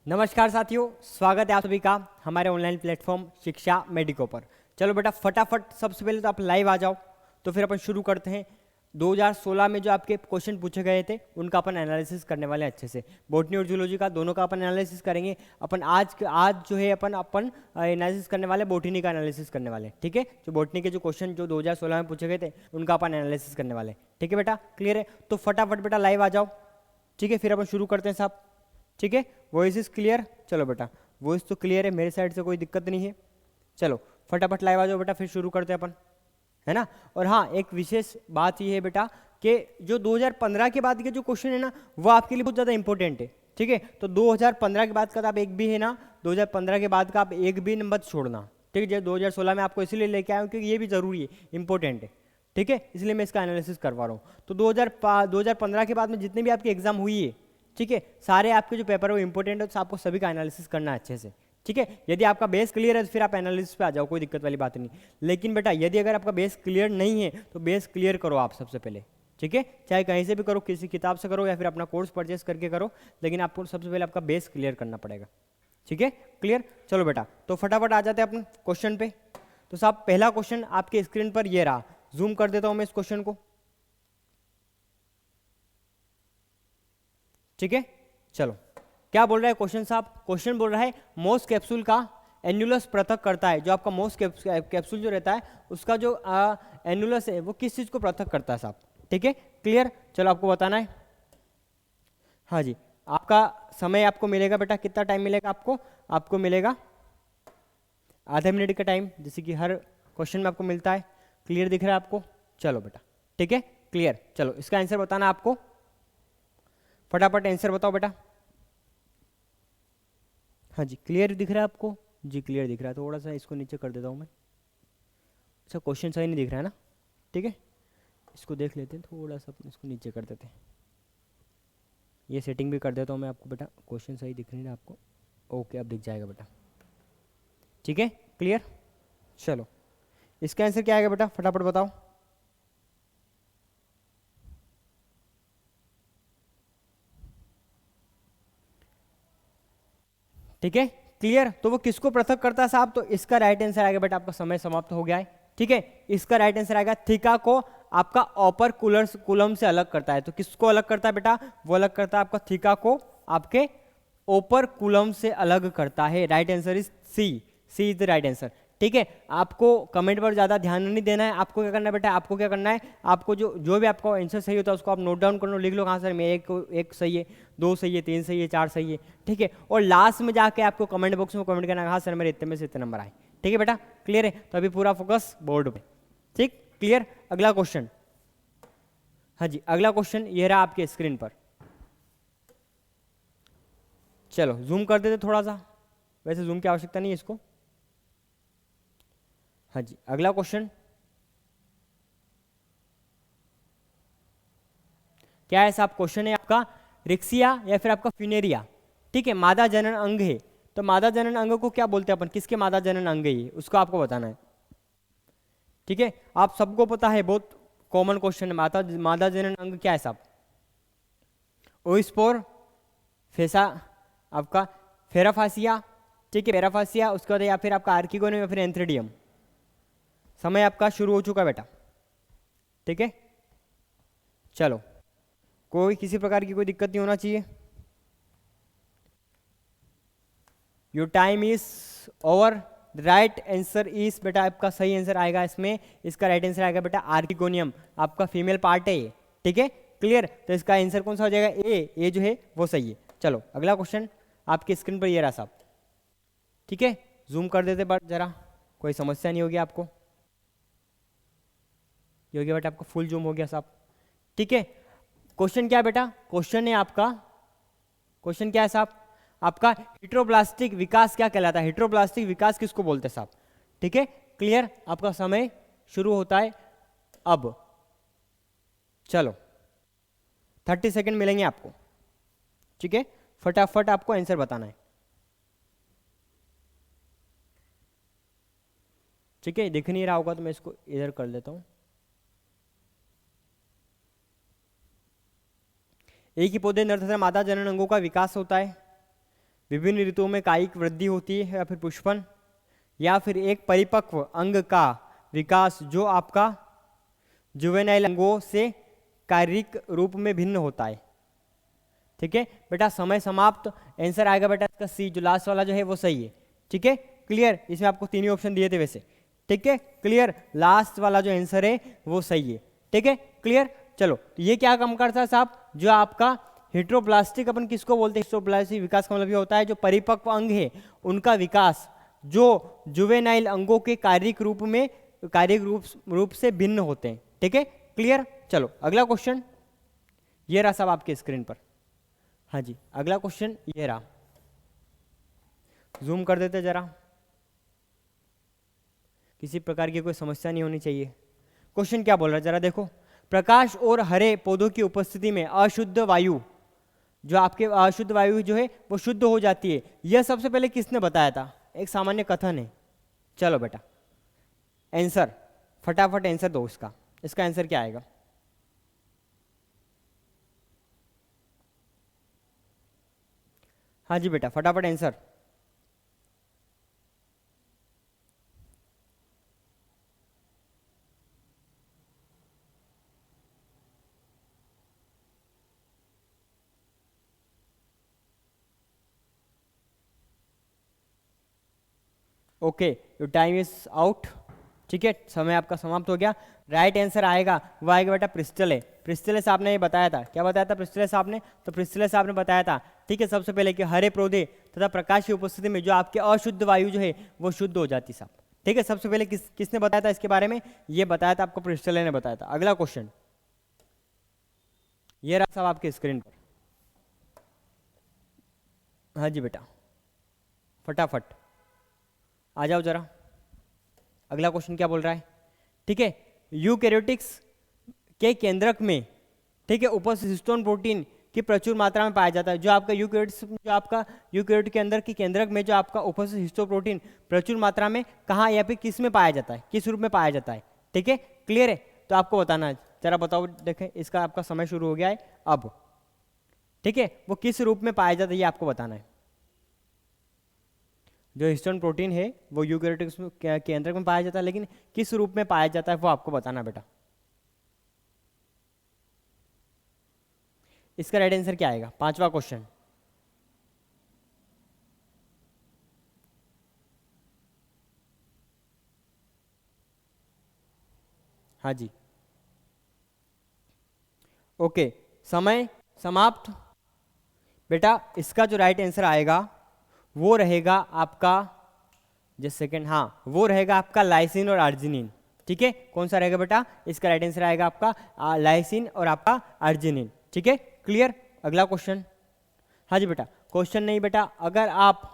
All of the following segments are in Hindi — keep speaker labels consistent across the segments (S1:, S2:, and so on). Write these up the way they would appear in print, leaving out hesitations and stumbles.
S1: नमस्कार साथियों, स्वागत है आप सभी का हमारे ऑनलाइन प्लेटफॉर्म शिक्षा मेडिको पर। चलो बेटा फटाफट सबसे पहले तो आप लाइव आ जाओ, तो फिर अपन शुरू करते हैं। 2016 में जो आपके क्वेश्चन पूछे गए थे उनका अपन एनालिसिस करने वाले हैं अच्छे से। बॉटनी और जूलॉजी का दोनों का अपन एनालिसिस करेंगे। अपन आज जो है अपन एनालिसिस करने वाले बॉटनी का एनालिसिस करने वाले हैं। ठीक है, जो बॉटनी के जो क्वेश्चन जो 2016 में पूछे गए थे उनका अपन एनालिसिस करने वाले हैं। ठीक है बेटा, क्लियर है? तो फटाफट बेटा लाइव आ जाओ। ठीक है, फिर अपन शुरू करते हैं साहब। ठीक है, वॉइस इज क्लियर? चलो बेटा, वॉइस तो क्लियर है, मेरे साइड से कोई दिक्कत नहीं है। चलो फटाफट लाइव आ जाओ बेटा, फिर शुरू करते हैं अपन, है ना। और हाँ, एक विशेष बात ये है बेटा कि जो 2015 के बाद के जो क्वेश्चन है ना वो आपके लिए बहुत ज़्यादा इंपॉर्टेंट है। ठीक है, तो 2015 के बाद का आप एक भी है ना, 2015 के बाद का आप एक भी मत छोड़ना। ठीक है, 2016 में आपको इसलिए लेके आया हूँ क्योंकि ये भी ज़रूरी है, इंपॉर्टेंट है। ठीक है, इसलिए मैं इसका एनालिसिस करवा रहा हूँ। तो 2015 के बाद में जितने भी आपकी एग्जाम हुई है, ठीक है, सारे आपके जो पेपर है वो इंपॉर्टेंट है, तो आपको सभी का एनालिसिस करना है अच्छे से। ठीक है, यदि आपका बेस क्लियर है तो फिर आप एनालिसिस पे आ जाओ, कोई दिक्कत वाली बात नहीं। लेकिन बेटा यदि अगर आपका बेस क्लियर नहीं है तो बेस क्लियर करो आप सबसे पहले। ठीक है, चाहे कहीं से भी करो, किसी किताब से करो या फिर अपना कोर्स परचेस करके करो, लेकिन आपको सबसे पहले आपका बेस क्लियर करना पड़ेगा। ठीक है, क्लियर? चलो बेटा, तो फटाफट आ जाते हैं अपन क्वेश्चन पे। तो साहब पहला क्वेश्चन आपके स्क्रीन पर ये रहा, जूम कर देता हूं मैं इस क्वेश्चन को। ठीक है, चलो क्या बोल रहा है क्वेश्चन साहब? क्वेश्चन बोल रहा है मोस्ट कैप्सूल का एन्युलस पृथक करता है। जो आपका मोस्ट कैप्सूल जो रहता है उसका जो एन्युलस है वो किस चीज को पृथक करता है साहब? ठीक है, क्लियर? चलो आपको बताना है। हाँ जी, आपका समय आपको मिलेगा बेटा, कितना टाइम मिलेगा आपको? आपको मिलेगा आधे मिनट का टाइम, जैसे कि हर क्वेश्चन में आपको मिलता है। क्लियर दिख रहा है आपको? चलो बेटा, ठीक है, क्लियर। चलो इसका आंसर बताना आपको, फटाफट आंसर बताओ बेटा। हाँ जी, क्लियर दिख रहा है आपको? जी क्लियर दिख रहा है। थोड़ा सा इसको नीचे कर देता हूँ मैं। अच्छा, क्वेश्चन सही नहीं दिख रहा है ना? ठीक है, इसको देख लेते हैं, थोड़ा सा इसको नीचे कर देते हैं। ये सेटिंग भी कर देता हूँ मैं आपको बेटा, क्वेश्चन सही दिख नहीं रहा आपको। ओके, अब दिख जाएगा बेटा। ठीक है, क्लियर? चलो इसका आंसर क्या आएगा बेटा, फटाफट बताओ। ठीक है, क्लियर? तो वो किसको पृथक करता है साहब? तो इसका राइट आंसर आएगा बेटा, आपका समय समाप्त हो गया है। ठीक है, इसका राइट आंसर आएगा थीका को आपका ऑपर कूलम से अलग करता है। तो किसको अलग करता है बेटा? वो अलग करता है आपका थीका को आपके ओपर कूलम से अलग करता है। Right answer is C. C is the right answer. ठीक है, आपको कमेंट पर ज़्यादा ध्यान नहीं देना है। आपको क्या करना है बेटा, आपको क्या करना है, आपको जो भी आपका आंसर सही होता है उसको आप नोट डाउन कर लो, लिख लो। हाँ सर, मैं एक सही है, दो सही है, तीन सही है, चार सही है। ठीक है, और लास्ट में जाके आपको कमेंट बॉक्स में कमेंट करना है, हाँ सर मेरे इतने में से इतने नंबर आए। ठीक है बेटा, क्लियर है? तो अभी पूरा फोकस बोर्ड पे। ठीक, क्लियर? अगला क्वेश्चन। हाँ जी, अगला क्वेश्चन ये रहा आपके स्क्रीन पर। चलो जूम कर देते थोड़ा सा, वैसे जूम की आवश्यकता नहीं है इसको। हाँ जी, अगला क्वेश्चन क्या है साहब? क्वेश्चन है आपका रिक्सिया या फिर आपका फिनेरिया। ठीक है, मादा जनन अंग है। तो मादा जनन अंग को क्या बोलते हैं अपन? किसके मादा जनन अंग है ये, उसको आपको बताना है। ठीक है, आप सबको पता है, बहुत कॉमन क्वेश्चन है। मादा जनन अंग क्या है साहब? ओस्पोर, फेसा, आपका फेराफासिया। ठीक है, फेराफासिया, उसके बाद या फिर आपका आर्किगोनियम या फिर एंथ्रेडियम। समय आपका शुरू हो चुका बेटा। ठीक है, चलो कोई किसी प्रकार की कोई दिक्कत नहीं होना चाहिए। Your time is over. Right answer is बेटा, आपका सही आंसर आएगा इसमें, इसका राइट आंसर आएगा बेटा आर्किगोनियम, आपका फीमेल पार्ट है ये। ठीक है, क्लियर? तो इसका आंसर कौन सा हो जाएगा? ए जो है वो सही है। चलो अगला क्वेश्चन आपकी स्क्रीन पर ये रहा साहब। ठीक है, जूम कर देते बट जरा, कोई समस्या नहीं होगी आपको। ये हो गया बेटा, आपका फुल जूम हो गया साहब। ठीक है, क्वेश्चन क्या है बेटा? क्वेश्चन है आपका, क्वेश्चन क्या है साहब? आपका हिट्रोब्लास्टिक विकास क्या कहलाता है? हिट्रोब्लास्टिक विकास किसको बोलते हैं साहब? ठीक है, क्लियर? आपका समय शुरू होता है अब। चलो 30 सेकंड मिलेंगे आपको। ठीक है, फटाफट आपको आंसर बताना है। ठीक है, दिख नहीं रहा होगा तो मैं इसको इधर कर लेता हूं। एक ही पौधे नर तथा मादा जनन अंगों का विकास होता है। विभिन्न ऋतुओं में कायिक वृद्धि होती है या फिर पुष्पन, या फिर एक परिपक्व अंग का विकास जो आपका जुवेनाइल अंगों से शारीरिक रूप में भिन्न होता है। ठीक है बेटा, समय समाप्त। आंसर आएगा बेटा इसका सी, जो लास्ट वाला जो है वो सही है। ठीक है, क्लियर। इसमें आपको तीन ही ऑप्शन दिए थे वैसे। ठीक है, क्लियर, लास्ट वाला जो आंसर है वो सही है। ठीक है, क्लियर। चलो, ये क्या काम करता है साहब, जो आपका हिट्रोप्लास्टिक, अपन किसको बोलते हैं, हिट्रोप्लास्टिक विकास का मतलब ये होता है जो परिपक्व अंग है उनका विकास जो जुवेनाइल अंगों के कार्य रूप से भिन्न होते हैं। ठीक है, क्लियर। चलो अगला क्वेश्चन ये रहा साहब आपके स्क्रीन पर। हाँ जी, अगला क्वेश्चन ये रहा, जूम कर देते जरा, किसी प्रकार की कोई समस्या नहीं होनी चाहिए। क्वेश्चन क्या बोल रहा है जरा देखो। प्रकाश और हरे पौधों की उपस्थिति में अशुद्ध वायु, जो आपके अशुद्ध वायु जो है वो शुद्ध हो जाती है, यह सबसे पहले किसने बताया था? एक सामान्य कथन है। चलो बेटा आंसर, फटाफट आंसर दो इसका। इसका आंसर क्या आएगा? हाँ जी बेटा, फटाफट answer. Okay, your time is out. ठीक है, समय आपका समाप्त हो गया। राइट आंसर आएगा वो आएगा बेटा प्रिस्टले। प्रिस्टले साहब ने ये बताया था। क्या बताया था प्रिस्टले साहब ने? तो प्रिस्टले साहब ने बताया था, ठीक है, सबसे पहले कि हरे पौधे तथा प्रकाश की उपस्थिति में जो आपके अशुद्ध वायु जो है वो शुद्ध हो जाती साहब। ठीक है, सबसे पहले किसने बताया था इसके बारे में? ये बताया था आपको प्रिस्टले ने बताया था। अगला क्वेश्चन ये रहा साहब आपके स्क्रीन पर। हाँ जी बेटा, फटाफट आ जाओ जरा। अगला क्वेश्चन क्या बोल रहा है? ठीक है, यूकैरियोटिक्स के केंद्रक में, ठीक है, उपस्थित हिस्टोन प्रोटीन की प्रचुर मात्रा में पाया जाता है। जो आपका यूकैरियोट के अंदर की केंद्रक में जो आपका उपस्थित हिस्टोन प्रोटीन प्रचुर मात्रा में कहाँ या फिर किस में पाया जाता है, किस रूप में पाया जाता है? ठीक है, क्लियर है? तो आपको बताना है, जरा बताओ। देखें, इसका आपका समय शुरू हो गया है अब। ठीक है, वो किस रूप में पाया जाता है ये आपको बताना है। जो हिस्टोन प्रोटीन है वो यूकैरियोटिक्स के केंद्रक में पाया जाता है, लेकिन किस रूप में पाया जाता है वो आपको बताना बेटा। इसका राइट आंसर क्या आएगा? पांचवा क्वेश्चन। हाँ जी, ओके, समय समाप्त। बेटा इसका जो राइट आंसर आएगा वो रहेगा आपका, जस्ट सेकेंड, हाँ, वो रहेगा आपका लाइसिन और अर्जिनिन। ठीक है, कौन सा रहेगा बेटा? इसका राइट आंसर आएगा आपका लाइसिन और आपका अर्जिनिन। ठीक है, क्लियर। अगला क्वेश्चन। हाँ जी बेटा, क्वेश्चन नहीं बेटा, अगर आप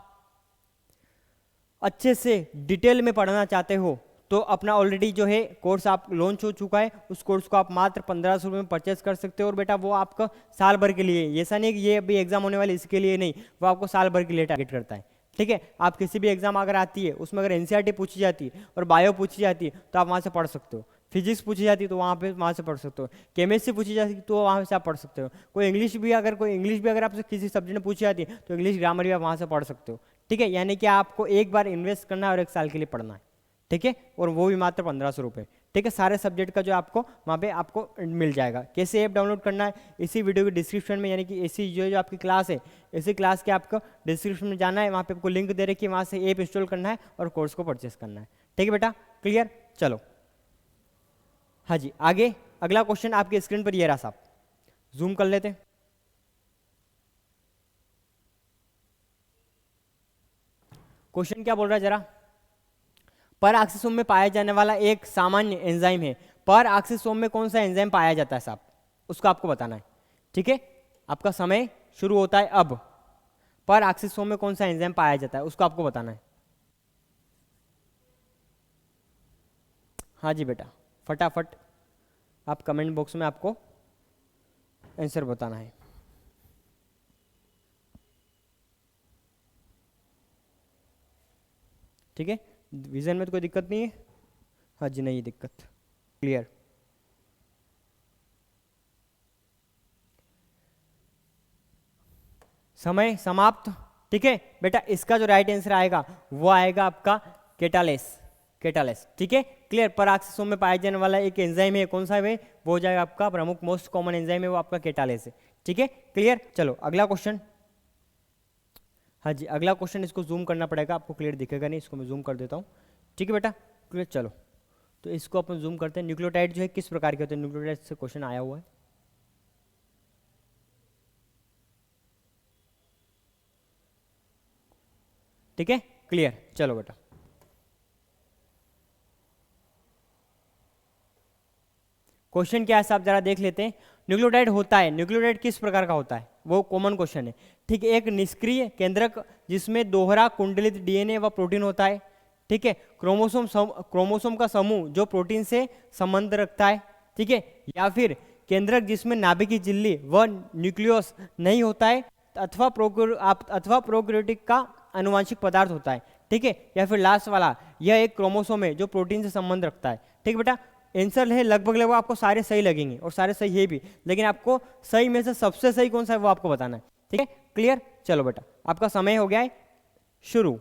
S1: अच्छे से डिटेल में पढ़ना चाहते हो तो अपना ऑलरेडी जो है कोर्स आप लॉन्च हो चुका है, उस कोर्स को आप मात्र 1500 रुपये में परचेस कर सकते हो। और बेटा वो आपका साल भर के लिए, ऐसा नहीं कि ये अभी एग्जाम होने वाले इसके लिए नहीं, वो आपको साल भर के लिए टारगेट करता है। ठीक है, आप किसी भी एग्जाम अगर आती है उसमें अगर एनसीईआरटी पूछी जाती है और बायो पूछी जाती है तो आप वहाँ से पढ़ सकते हो। फिजिक्स पूछी जाती है तो वहाँ से पढ़ सकते हो। केमिस्ट्री पूछी जाती है तो वहाँ से आप पढ़ सकते हो। कोई इंग्लिश भी अगर आपसे किसी सब्जेक्ट में पूछी जाती है तो इंग्लिश ग्रामर भी आप वहाँ से पढ़ सकते हो। ठीक है, यानी कि आपको एक बार इन्वेस्ट करना है और एक साल के लिए पढ़ना है। ठीक है, और वो भी मात्र 1500 रुपये। ठीक है, सारे सब्जेक्ट का जो आपको वहाँ पे आपको मिल जाएगा। कैसे ऐप डाउनलोड करना है? इसी वीडियो के डिस्क्रिप्शन में, यानी कि इसी जो आपकी क्लास है, इसी क्लास के आपको डिस्क्रिप्शन में जाना है, वहाँ पे आपको लिंक दे रखी है, वहाँ से ऐप इंस्टॉल करना है और कोर्स को परचेस करना है। ठीक है बेटा, क्लियर। चलो हाँ जी, आगे अगला क्वेश्चन आपके स्क्रीन पर ये रहा साहब, जूम कर लेते हैं। क्वेश्चन क्या बोल रहा है जरा। पर ऑक्सीसोम में पाया जाने वाला एक सामान्य एंजाइम है। पर ऑक्सीसोम में कौन सा एंजाइम पाया जाता है साहब, उसको आपको बताना है। ठीक है, आपका समय शुरू होता है अब। पर ऑक्सीसोम में कौन सा एंजाइम पाया जाता है उसको आपको बताना है। हाँ जी बेटा, फटाफट आप कमेंट बॉक्स में आपको आंसर बताना है। ठीक है, विजन में तो कोई दिक्कत नहीं है? हाँ जी, नहीं दिक्कत, क्लियर। समय समाप्त। ठीक है बेटा, इसका जो राइट आंसर आएगा वो आएगा आपका केटालेस, केटालेस। ठीक है, क्लियर। परागशोषण में पाया जाने वाला एक एंजाइम है, कौन सा है वो हो जाएगा आपका प्रमुख मोस्ट कॉमन एंजाइम है वो आपका केटालेस है। ठीक है, क्लियर। चलो अगला क्वेश्चन। हाँ जी, अगला क्वेश्चन, इसको जूम करना पड़ेगा, आपको क्लियर दिखेगा नहीं, इसको मैं जूम कर देता हूँ। ठीक है बेटा, क्लियर। चलो तो इसको अपन जूम करते हैं। न्यूक्लियोटाइड जो है किस प्रकार के होते हैं, न्यूक्लियोटाइड से क्वेश्चन आया हुआ है। ठीक है, क्लियर। चलो बेटा, क्वेश्चन क्या है साहब जरा देख लेते हैं। न्यूक्लियोटाइड होता है, न्यूक्लियोटाइड किस प्रकार का होता है, वो कॉमन क्वेश्चन है। ठीक है, एक निष्क्रिय केंद्रक जिसमें दोहरा कुंडलित डीएनए व प्रोटीन होता है। ठीक है, क्रोमोसोम का समूह जो प्रोटीन से संबंध रखता है। ठीक है, या फिर केंद्रक जिसमें नाभिकीय झिल्ली व न्यूक्लियस नहीं होता है, अथवा प्रोकैरियोटिक का आनुवंशिक पदार्थ होता है। ठीक है, या फिर लास्ट वाला, यह एक क्रोमोसोम है जो प्रोटीन से संबंध रखता है। ठीक बेटा, आंसर है लगभग आपको सारे सही लगेंगे और सारे सही है भी, लेकिन आपको सही में से सबसे सही कौन सा है वो आपको बताना है। ठीक है, क्लियर। चलो बेटा, आपका समय हो गया है शुरू।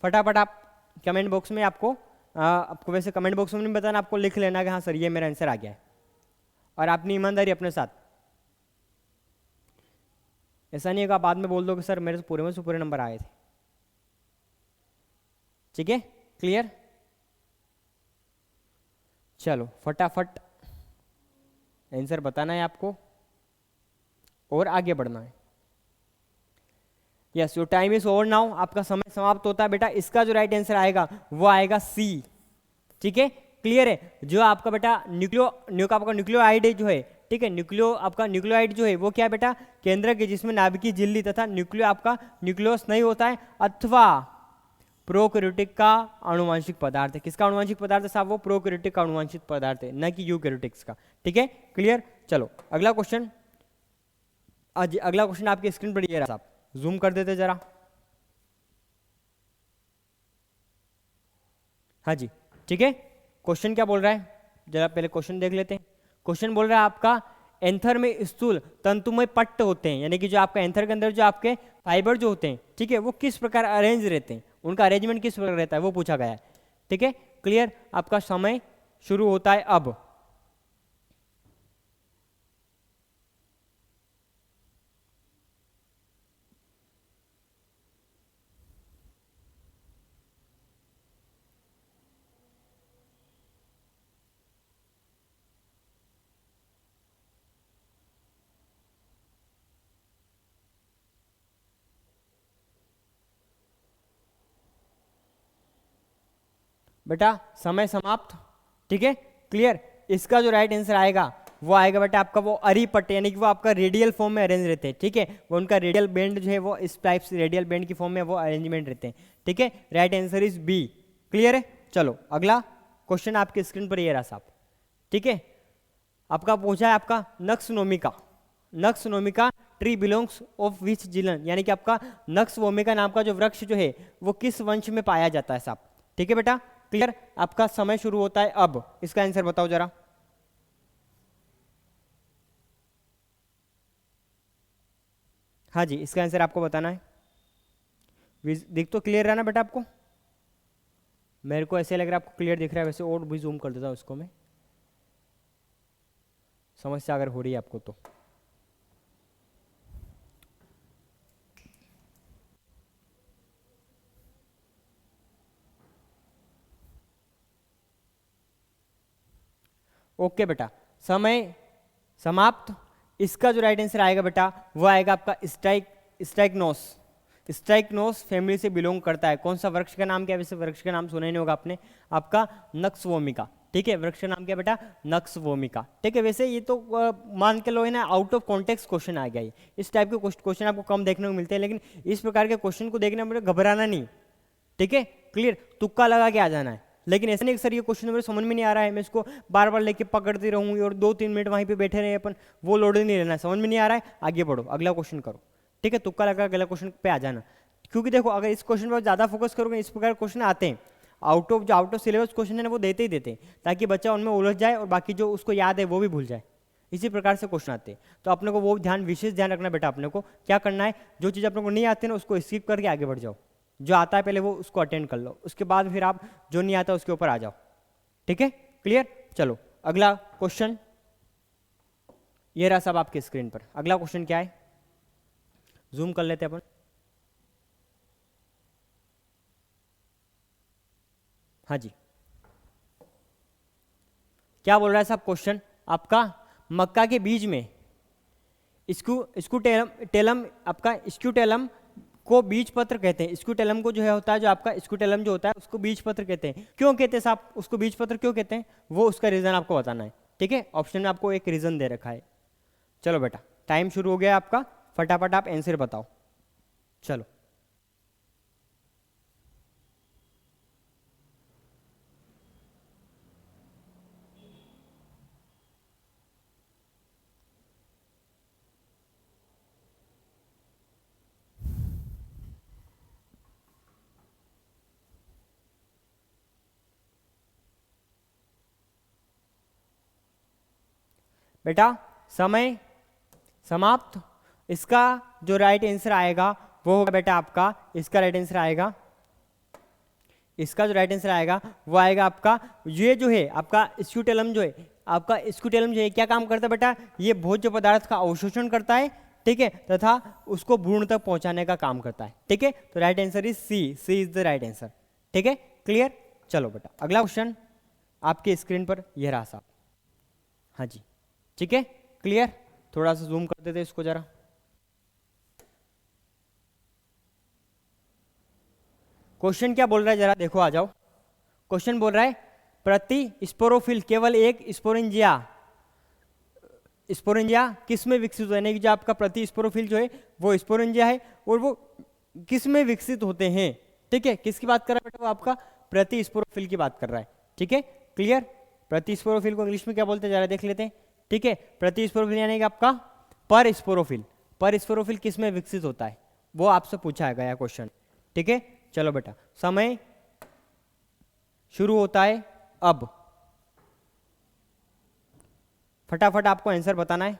S1: फटाफट आप कमेंट बॉक्स में आपको वैसे कमेंट बॉक्स में नहीं बताना, आपको लिख लेना कि हाँ सर ये मेरा आंसर आ गया है, और अपनी ईमानदारी अपने साथ। ऐसा नहीं है कि आप बाद में बोल दो कि सर मेरे से पूरे नंबर आए थे। ठीक है, क्लियर। चलो फटाफट आंसर बताना है आपको और आगे बढ़ना है। Yes, your time is over now, आपका समय समाप्त होता है बेटा। इसका जो राइट आंसर आएगा वो आएगा सी। ठीक है, क्लियर है। जो आपका बेटा आपका न्यूक्लियोआइड जो है, ठीक है, न्यूक्लियोआइड जो है वो क्या है बेटा, केंद्रक है जिसमें नाभिकीय झिल्ली तथा न्यूक्लियस नहीं होता है, अथवा प्रोकैरियोटिक का आनुवंशिक पदार्थ है। किसका आनुवंशिक पदार्थ है साहब, वो प्रोकैरियोटिक का आनुवंशिक पदार्थ है, न कि यूकैरियोटिक्स का। ठीक है, क्लियर। चलो अगला क्वेश्चन, अगला क्वेश्चन आपकी स्क्रीन पर ये रहा साहब, जूम कर देते जरा। हाँ जी, ठीक है। क्वेश्चन क्या बोल रहा है, जरा पहले क्वेश्चन देख लेते हैं। क्वेश्चन बोल रहा है आपका एंथर में स्थूल तंतुमय पट्ट होते हैं, यानी कि जो आपका एंथर के अंदर जो आपके फाइबर जो होते हैं, ठीक है, वो किस प्रकार अरेंज रहते हैं, उनका अरेंजमेंट किस प्रकार रहता है वो पूछा गया है। ठीक है, क्लियर। आपका समय शुरू होता है अब। बेटा समय समाप्त। ठीक है, क्लियर। इसका जो राइट आंसर आएगा वो आएगा बेटा आपका वो अरिपट, यानी कि वो आपका रेडियल फॉर्म में अरेंज रहते हैं। ठीक है, वो उनका रेडियल बैंड जो है वो इस टाइप से रेडियल बैंड की फॉर्म में वो अरेंजमेंट रहते हैं। ठीक है, right answer is B. Clear है। चलो अगला क्वेश्चन आपके स्क्रीन पर ये रहा साहब। ठीक है, आपका पूछा है आपका नक्स नोमिका ट्री बिलोंग्स ऑफ विच जिलन, यानी कि आपका नक्स वोमिका नाम का जो वृक्ष जो है वो किस वंश में पाया जाता है साहब। ठीक है बेटा, क्लियर। आपका समय शुरू होता है अब। इसका आंसर बताओ जरा। हाँ जी, इसका आंसर आपको बताना है। दिख तो क्लियर रहा ना बेटा आपको, मेरे को ऐसे लग रहा है आपको क्लियर दिख रहा है, वैसे और भी जूम कर देता हूँ इसको मैं, समस्या अगर हो रही है आपको तो। ओके बेटा, समय समाप्त। इसका जो राइट आंसर आएगा बेटा वो आएगा आपका स्ट्राइकनोस फैमिली से बिलोंग करता है। कौन सा वृक्ष का नाम क्या है, वैसे वृक्ष का नाम सुना ही नहीं होगा आपने, आपका नक्स वोमिका। ठीक है, वृक्ष का नाम क्या बेटा, नक्स वोमिका। ठीक है, वैसे ये तो मान के लो है ना, आउट ऑफ कॉन्टेक्स्ट क्वेश्चन आ गया। इस टाइप के क्वेश्चन आपको कम देखने को मिलते हैं, लेकिन इस प्रकार के क्वेश्चन को देखने में घबराना नहीं। ठीक है, क्लियर। तुक्का लगा के आ जाना है, लेकिन ऐसा नहीं कि सर ये क्वेश्चन मेरे समझ में नहीं आ रहा है, मैं इसको बार बार लेके पकड़ती रहूंगी और 2-3 मिनट वहीं पे बैठे रहे अपन, वो लोड नहीं लेना है। समझ में नहीं आ रहा है, आगे बढ़ो, अगला क्वेश्चन करो। ठीक है, तुक्का लगा अगला क्वेश्चन पे आ जाना, क्योंकि देखो अगर इस क्वेश्चन पर ज़्यादा फोकस करोगे, इस प्रकार क्वेश्चन आते हैं आउट ऑफ सिलेबस क्वेश्चन है ना, वो देते ही देते हैं, ताकि बच्चा उनमें उलझ जाए और बाकी जो उसको याद है वो भी भूल जाए। इसी प्रकार से क्वेश्चन आते हैं। तो अपने को वो ध्यान, विशेष ध्यान रखना बेटा। अपने को क्या करना है, जो चीज़ अपने को नहीं आती ना उसको स्किप करके आगे बढ़ जाओ, जो आता है पहले वो उसको अटेंड कर लो, उसके बाद फिर आप जो नहीं आता उसके ऊपर आ जाओ। ठीक है, क्लियर। चलो अगला क्वेश्चन ये रहा सब आपके स्क्रीन पर। अगला क्वेश्चन क्या है, जूम कर लेते हैं अपन। हाँ जी, क्या बोल रहा है साहब क्वेश्चन आपका, मक्का के बीज में स्क्यूटेलम आपका स्क्यूटेलम को बीज पत्र कहते हैं। स्क्यूटेलम को जो है होता है, जो आपका स्क्यूटेलम जो होता है उसको बीज पत्र कहते हैं। क्यों कहते हैं साहब उसको बीज पत्र, क्यों कहते हैं, वो उसका रीजन आपको बताना है। ठीक है, ऑप्शन में आपको एक रीजन दे रखा है। चलो बेटा टाइम शुरू हो गया आपका, फटाफट आप आंसर बताओ। चलो बेटा समय समाप्त। इसका जो राइट आंसर आएगा वो होगा बेटा आपका, इसका राइट आंसर आएगा, इसका जो राइट आंसर आएगा वो आएगा आपका, ये जो है आपका स्क्यूटेलम जो है, आपका स्क्यूटेलम जो है क्या काम करता है बेटा, ये भोज्य पदार्थ का अवशोषण करता है। ठीक है, तथा उसको भ्रूण तक पहुंचाने का काम करता है। ठीक है, तो right answer is C, C is the right answer. ठीक है, क्लियर। चलो बेटा अगला क्वेश्चन आपके स्क्रीन पर यह रहा साहब। हाँ जी, ठीक है, क्लियर। थोड़ा सा जूम कर देते इसको जरा। क्वेश्चन क्या बोल रहा है जरा देखो, आ जाओ। क्वेश्चन बोल रहा है प्रति स्पोरोफिल केवल एक स्पोरेंजिया, स्पोरेंजिया किस में विकसित होता है, यानी कि जो आपका प्रति स्पोरोफिल जो है वो स्पोरेंजिया है, और वो किस में विकसित होते हैं। ठीक है, किसकी बात कर रहा है बेटा, वो आपका प्रति स्पोरोफिल की बात कर रहा है। ठीक है, क्लियर। प्रति स्पोरोफिल को इंग्लिश में क्या बोलते हैं जरा देख लेते हैं। ठीक है, प्रति स्पोरोफिल यानी कि आपका पर स्पोरोफिल, पर स्पोरोफिल किस में विकसित होता है वो आपसे पूछा गया क्वेश्चन। ठीक है, चलो बेटा समय शुरू होता है अब, फटाफट आपको आंसर बताना है।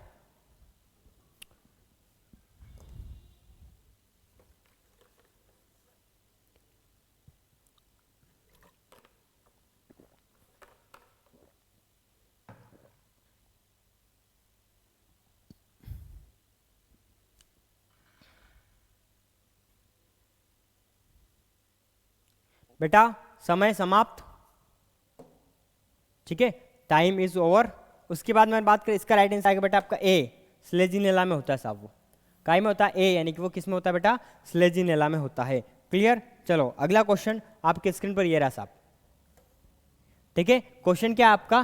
S1: बेटा समय समाप्त। ठीक है, टाइम इज ओवर। उसके बाद मैं बात करें, इसका राइट आंसर आएगा बेटा आपका ए, स्लेजिनेला में होता है साहब। वो काय में होता है, ए, यानी कि वो किस में होता है बेटा, स्लेजिनेला में होता है। क्लियर। चलो अगला क्वेश्चन आपके स्क्रीन पर ये रहा साहब। ठीक है, क्वेश्चन क्या है आपका,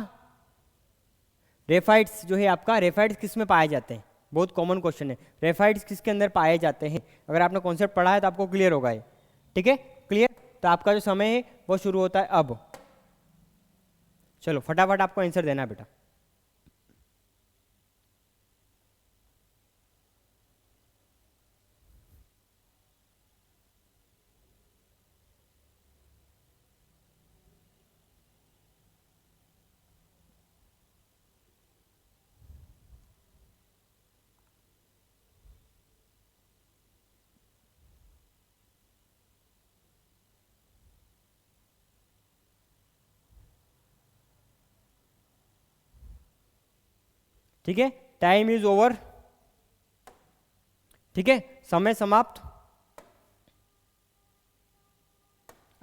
S1: रेफाइट्स जो है आपका, रेफाइट्स किस में पाए जाते हैं, बहुत कॉमन क्वेश्चन है। रेफाइट्स किसके अंदर पाए जाते हैं, अगर आपने कॉन्सेप्ट पढ़ा है तो आपको क्लियर होगा ये। ठीक है, क्लियर। तो आपका जो समय है वो शुरू होता है अब। चलो फटाफट आपको आंसर देना है बेटा। ठीक है, टाइम इज ओवर। ठीक है, समय समाप्त।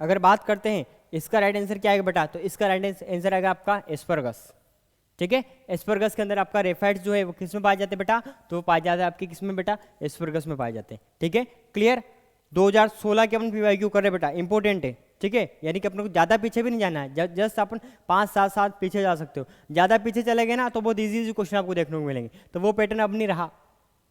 S1: अगर बात करते हैं इसका राइट आंसर क्या आएगा बेटा, तो इसका राइट आंसर आएगा आपका एस्परगस। ठीक है, एस्परगस के अंदर आपका रेफाइट्स जो है वो किस में पाए जाते हैं बेटा, तो वो पाए जाते हैं आपके किस में बेटा, एस्परगस में पाए जाते हैं। ठीक है, क्लियर। 2016 के अपन पीवाईक्यू कर रहे बेटा, इंपॉर्टेंट है। ठीक है, यानी कि अपने को ज़्यादा पीछे भी नहीं जाना है, जस्ट अपन 5-7 साल पीछे जा सकते हो। ज़्यादा पीछे चले गए ना तो बहुत ईजी क्वेश्चन आपको देखने को मिलेंगे, तो वो पैटर्न अब नहीं रहा।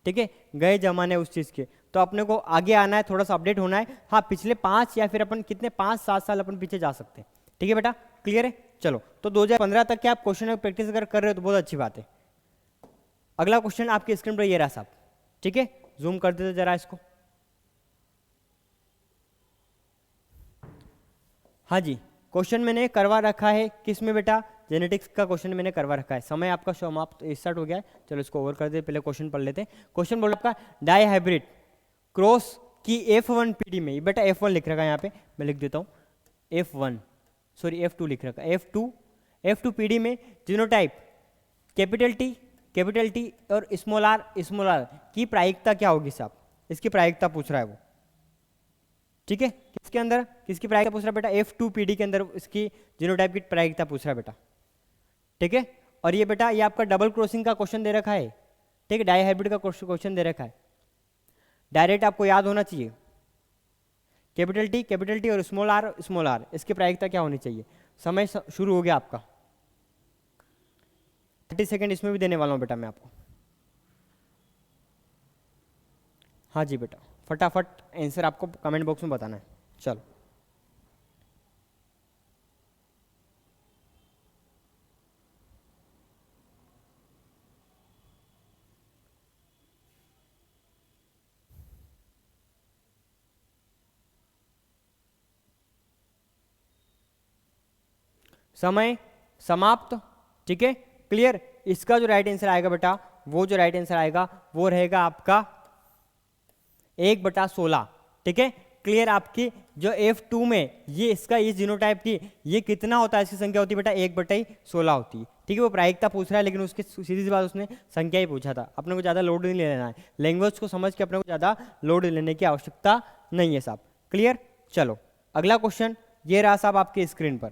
S1: ठीक है, गए जमाने उस चीज़ के, तो अपने को आगे आना है, थोड़ा सा अपडेट होना है। हाँ, पिछले 5 या फिर अपन कितने 5-7 साल अपन पीछे जा सकते हैं। ठीक है बेटा, क्लियर है। चलो, तो 2015 तक के आप क्वेश्चन प्रैक्टिस अगर कर रहे हो तो बहुत अच्छी बात है। अगला क्वेश्चन आपके स्क्रीन पर ये रहा साहब। ठीक है, जूम कर देते जरा इसको। हाँ जी, क्वेश्चन मैंने करवा रखा है किस में बेटा, जेनेटिक्स का क्वेश्चन मैंने करवा रखा है। समय आपका समाप्त स्टार्ट हो गया है, चलो इसको ओवर कर दे, पहले क्वेश्चन पढ़ लेते हैं। क्वेश्चन बोला आपका डाई हाइब्रिड क्रॉस की F1 पीडी में, बेटा F1 लिख रखा है यहाँ पे, मैं लिख देता हूँ F1, सॉरी F2 लिख रखा है, F2 पीडी में जीनोटाइप कैपिटल टी और स्मॉल आर की प्रायिकता क्या होगी साहब, इसकी प्रायिकता पूछ रहा है वो, ठीक है। किसके अंदर किसकी प्रायिकता पूछ रहा है बेटा, F2 पीडी के अंदर इसकी जीनोटाइप की प्रायिकता पूछ रहा है बेटा, ठीक है। और ये बेटा ये आपका डबल क्रॉसिंग का क्वेश्चन दे रखा है, ठीक है, डाई हाइब्रिड का क्वेश्चन दे रखा है, डायरेक्ट आपको याद होना चाहिए। कैपिटल टी और स्मॉल आर इसकी प्रायिकता क्या होनी चाहिए। समय शुरू हो गया आपका, 30 सेकेंड इसमें भी देने वाला हूं बेटा मैं आपको। हाँ जी बेटा, फटाफट आंसर आपको कमेंट बॉक्स में बताना है। चलो समय समाप्त, ठीक है, क्लियर। इसका जो राइट आंसर आएगा बेटा, वो जो राइट आंसर आएगा वो रहेगा आपका 1/16, ठीक है, क्लियर। आपकी जो F2 में ये इसका ये जीनोटाइप की ये कितना होता है, इसकी संख्या होती है बेटा 1/16 होती है, ठीक है। वो प्रायिकता पूछ रहा है लेकिन उसकी सीधी सी बात उसने संख्या ही पूछा था, अपने को ज़्यादा लोड नहीं लेना है, लैंग्वेज को समझ के अपने को ज़्यादा लोड लेने की आवश्यकता नहीं है साहब, क्लियर। चलो अगला क्वेश्चन ये रहा साहब आपके स्क्रीन पर,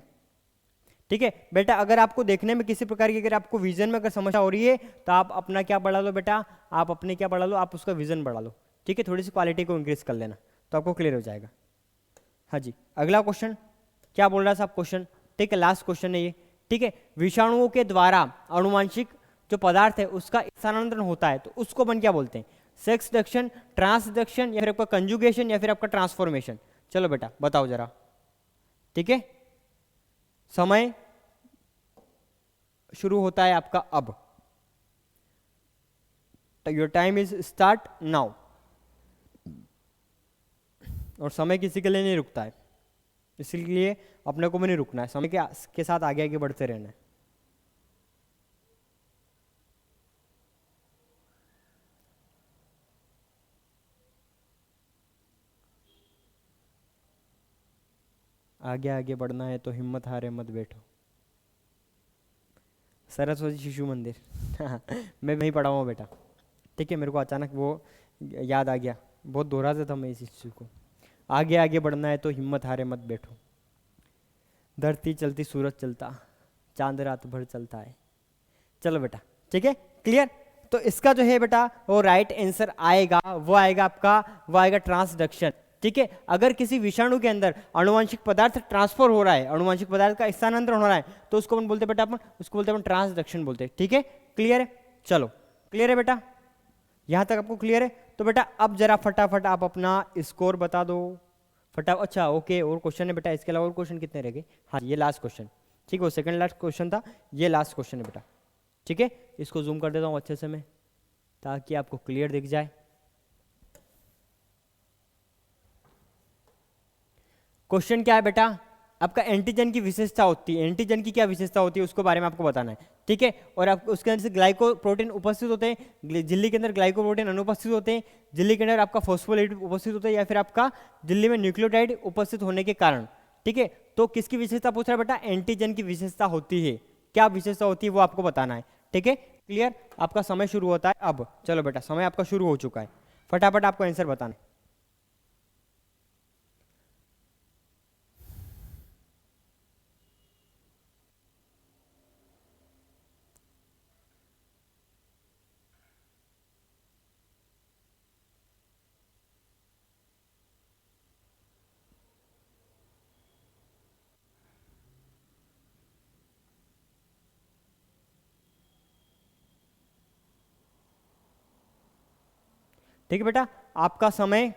S1: ठीक है बेटा। अगर आपको देखने में किसी प्रकार की अगर आपको विजन में अगर समस्या हो रही है तो आप अपना क्या बढ़ा लो बेटा, आप अपने क्या बढ़ा लो, आप उसका विजन बढ़ा लो, ठीक है, थोड़ी सी क्वालिटी को इंक्रीज कर लेना तो आपको क्लियर हो जाएगा। हाँ जी, अगला क्वेश्चन क्या बोल रहा है साहब क्वेश्चन, ठीक है, लास्ट क्वेश्चन है ये, ठीक है। विषाणुओं के द्वारा अनुवांशिक जो पदार्थ है उसका स्थानांतरण होता है तो उसको अपन क्या बोलते हैं, सेक्स रिडक्शन, ट्रांसडक्शन, या फिर आपका कंजुगेशन, या फिर आपका ट्रांसफॉर्मेशन। चलो बेटा बताओ जरा, ठीक है। समय शुरू होता है आपका अब, your time is start now, और समय किसी के लिए नहीं रुकता है, इसलिए अपने को भी नहीं रुकना है, समय के साथ आगे आगे बढ़ते रहना है। आगे आगे बढ़ना है तो हिम्मत हारे मत बैठो, सरस्वती शिशु मंदिर मैं वहीं पढ़ा हुआ बेटा, ठीक है। मेरे को अचानक वो याद आ गया, बहुत दोहराता था मैं इस चीज़ को। आगे आगे बढ़ना है तो हिम्मत हारे मत बैठो, धरती चलती सूरज चलता, चांद रात भर चलता है। चलो बेटा ठीक है, क्लियर। तो इसका जो है बेटा वो राइट आंसर आएगा, वो आएगा आपका, वो आएगा ट्रांसडक्शन, ठीक है। अगर किसी विषाणु के अंदर अनुवांशिक पदार्थ ट्रांसफर हो रहा है, अनुवांशिक पदार्थ का स्थानांतरण हो रहा है तो उसको अपन बोलते हैं बेटा, अपन उसको बोलते हैं अपन ट्रांसडक्शन बोलते हैं, ठीक है, क्लियर है। चलो क्लियर है बेटा, यहां तक आपको क्लियर है। तो बेटा अब जरा फटाफट आप अपना स्कोर बता दो फटाफट। अच्छा ओके, और क्वेश्चन है बेटा, इसके अलावा और क्वेश्चन कितने रह गए। हाँ ये लास्ट क्वेश्चन, ठीक है, वो सेकंड लास्ट क्वेश्चन था, ये लास्ट क्वेश्चन है बेटा, ठीक है। इसको जूम कर देता हूँ अच्छे से मैं ताकि आपको क्लियर दिख जाए। क्वेश्चन क्या है बेटा, आपका एंटीजन की विशेषता होती है, एंटीजन की क्या विशेषता होती है उसको बारे में आपको बताना है, ठीक है। और आप उसके अंदर से ग्लाइकोप्रोटीन उपस्थित होते हैं, झिल्ली के अंदर ग्लाइकोप्रोटीन अनुपस्थित होते हैं, झिल्ली के अंदर आपका फॉस्फोलिपिड उपस्थित होता है, या फिर आपका झिल्ली में न्यूक्लियोटाइड उपस्थित होने के कारण, ठीक है। तो किसकी विशेषता पूछ रहा है बेटा, एंटीजन की विशेषता होती है, क्या विशेषता होती है वो आपको बताना है, ठीक है, क्लियर। आपका समय शुरू होता है अब। चलो बेटा समय आपका शुरू हो चुका है, फटाफट आपको आंसर बताना है। ठीक है बेटा, आपका समय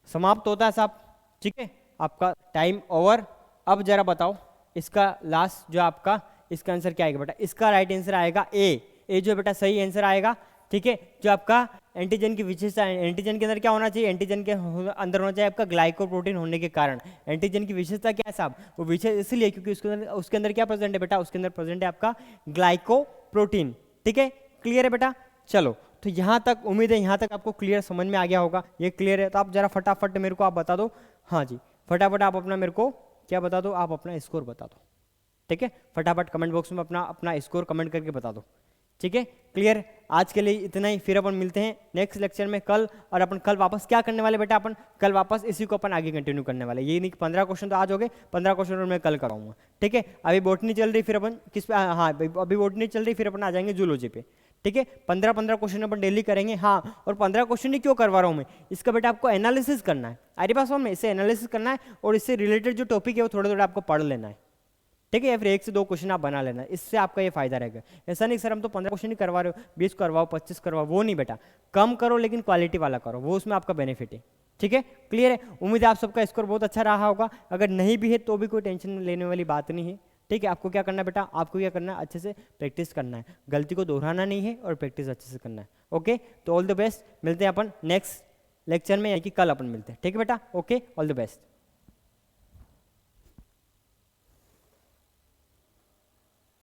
S1: समाप्त होता है साहब, ठीक है, आपका टाइम ओवर। अब जरा बताओ इसका लास्ट जो आपका इसका आंसर क्या आएगा बेटा, इसका राइट आंसर आएगा ए जो बेटा सही आंसर आएगा, ठीक है। जो आपका एंटीजन की विशेषता, एंटीजन के अंदर क्या होना चाहिए, एंटीजन के अंदर होना चाहिए आपका ग्लाइकोप्रोटीन होने के कारण। एंटीजन की विशेषता क्या है साहब, वो विशेष इसलिए क्योंकि उसके अंदर क्या प्रेजेंट है बेटा, उसके अंदर प्रेजेंट है आपका ग्लाइकोप्रोटीन। ठीक है, क्लियर है बेटा। चलो तो यहाँ तक उम्मीद है यहाँ तक आपको क्लियर समझ में आ गया होगा। ये क्लियर है तो आप जरा फटाफट मेरे को आप बता दो। हाँ जी, फटाफट आप अपना मेरे को क्या बता दो, आप अपना स्कोर बता दो। ठीक है, फटाफट कमेंट बॉक्स में अपना अपना स्कोर कमेंट करके बता दो। ठीक है, क्लियर। आज के लिए इतना ही, फिर अपन मिलते हैं नेक्स्ट लेक्चर में कल। और अपन कल वापस क्या करने वाले बेटा, अपन कल वापस इसी को अपन आगे कंटिन्यू करने वाले। ये नहीं कि 15 क्वेश्चन तो आज हो गए, 15 क्वेश्चन मैं कल कराऊंगा। ठीक है, अभी बॉटनी चल रही, फिर अपन किस पे, हाँ अभी बॉटनी चल रही, फिर अपन आ जाएंगे जूलॉजी पे। ठीक है, 15 क्वेश्चन अपन डेली करेंगे। हाँ, और 15 क्वेश्चन ही क्यों करवा रहा हूँ मैं, इसका बेटा आपको एनालिसिस करना है। अरे पास में इसे एनालिसिस करना है और इससे रिलेटेड जो टॉपिक है वो थोड़े थोड़े आपको पढ़ लेना है। ठीक है, या फिर 1 से 2 क्वेश्चन आप बना लेना, इससे आपका ये फायदा रहेगा। ऐसा नहीं सर हम तो 15 क्वेश्चन ही करवा रहे हो, 20 करवाओ 25 करवाओ, वो नहीं बेटा, कम करो लेकिन क्वालिटी वाला करो, वो उसमें आपका बेनिफिट है। ठीक है, क्लियर है। उम्मीद है आप सबका स्कोर बहुत अच्छा रहा होगा। अगर नहीं भी है तो भी कोई टेंशन लेने वाली बात नहीं है। ठीक है, आपको क्या करना है बेटा, आपको क्या करना है, अच्छे से प्रैक्टिस करना है, गलती को दोहराना नहीं है और प्रैक्टिस अच्छे से करना है। ओके, तो ऑल द बेस्ट, मिलते हैं अपन नेक्स्ट लेक्चर में, यानी कि कल अपन मिलते हैं। ठीक है बेटा, ओके, ऑल द बेस्ट।